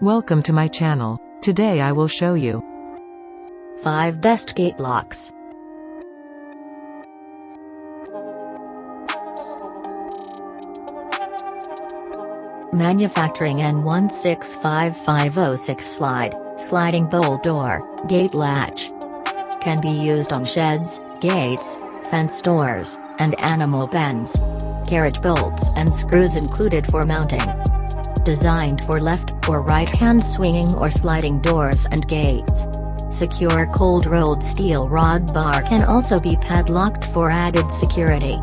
Welcome to my channel. Today I will show you 5 best gate locks. Manufacturing N1655006 sliding bolt door, gate latch. Can be used on sheds, gates, fence doors, and animal pens. Carriage bolts and screws included for mounting. Designed for left or right-hand swinging or sliding doors and gates. Secure cold-rolled steel rod bar can also be padlocked for added security.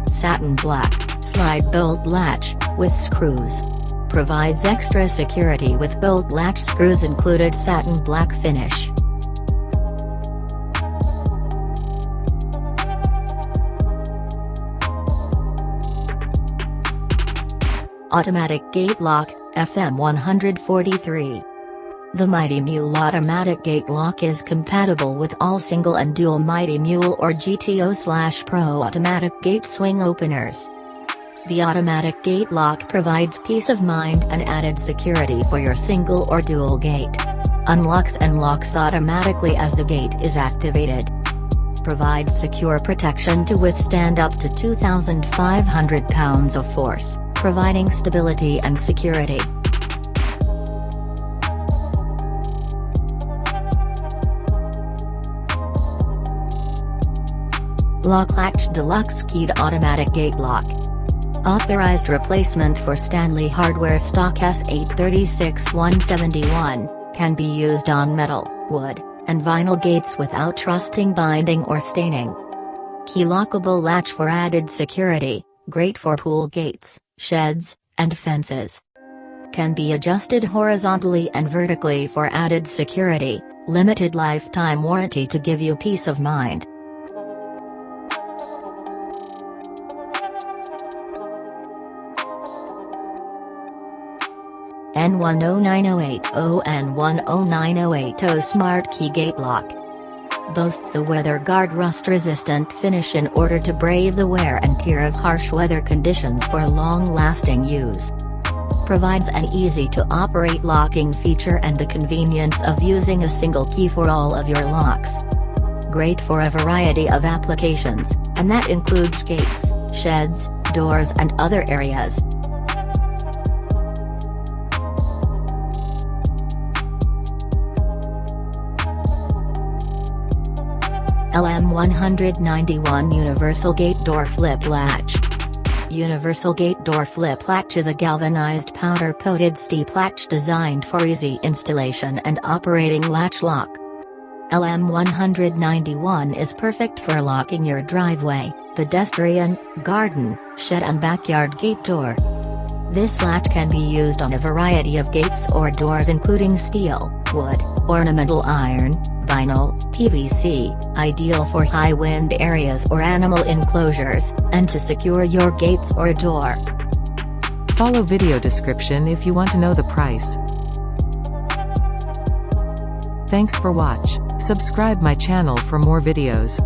Satin black, slide bolt latch, with screws. Provides extra security with bolt latch screws included satin black finish. Automatic gate lock, FM 143. The Mighty Mule automatic gate lock is compatible with all single and dual Mighty Mule or GTO/Pro automatic gate swing openers. The automatic gate lock provides peace of mind and added security for your single or dual gate. Unlocks and locks automatically as the gate is activated. Provides secure protection to withstand up to 2,500 pounds of force, providing stability and security. Latch Deluxe Keyed Automatic Gate Lock. Authorized replacement for Stanley Hardware stock S836-171, can be used on metal, wood, and vinyl gates without rusting, binding or staining. Key lockable latch for added security, great for pool gates, sheds, and fences. Can be adjusted horizontally and vertically for added security, limited lifetime warranty to give you peace of mind. N109080 N109080 Smart Key Gate Lock. Boasts a weather guard rust-resistant finish in order to brave the wear and tear of harsh weather conditions for long-lasting use. Provides an easy-to-operate locking feature and the convenience of using a single key for all of your locks. Great for a variety of applications, and that includes gates, sheds, doors and other areas. LM191 Universal Gate Door Flip Latch. Universal Gate Door Flip Latch is a galvanized powder-coated steel latch designed for easy installation and operating latch lock. LM191 is perfect for locking your driveway, pedestrian, garden, shed and backyard gate door. This latch can be used on a variety of gates or doors including steel, wood, ornamental iron, vinyl, PVC, ideal for high wind areas or animal enclosures, and to secure your gates or door. Follow video description if you want to know the price. Thanks for watch. Subscribe my channel for more videos.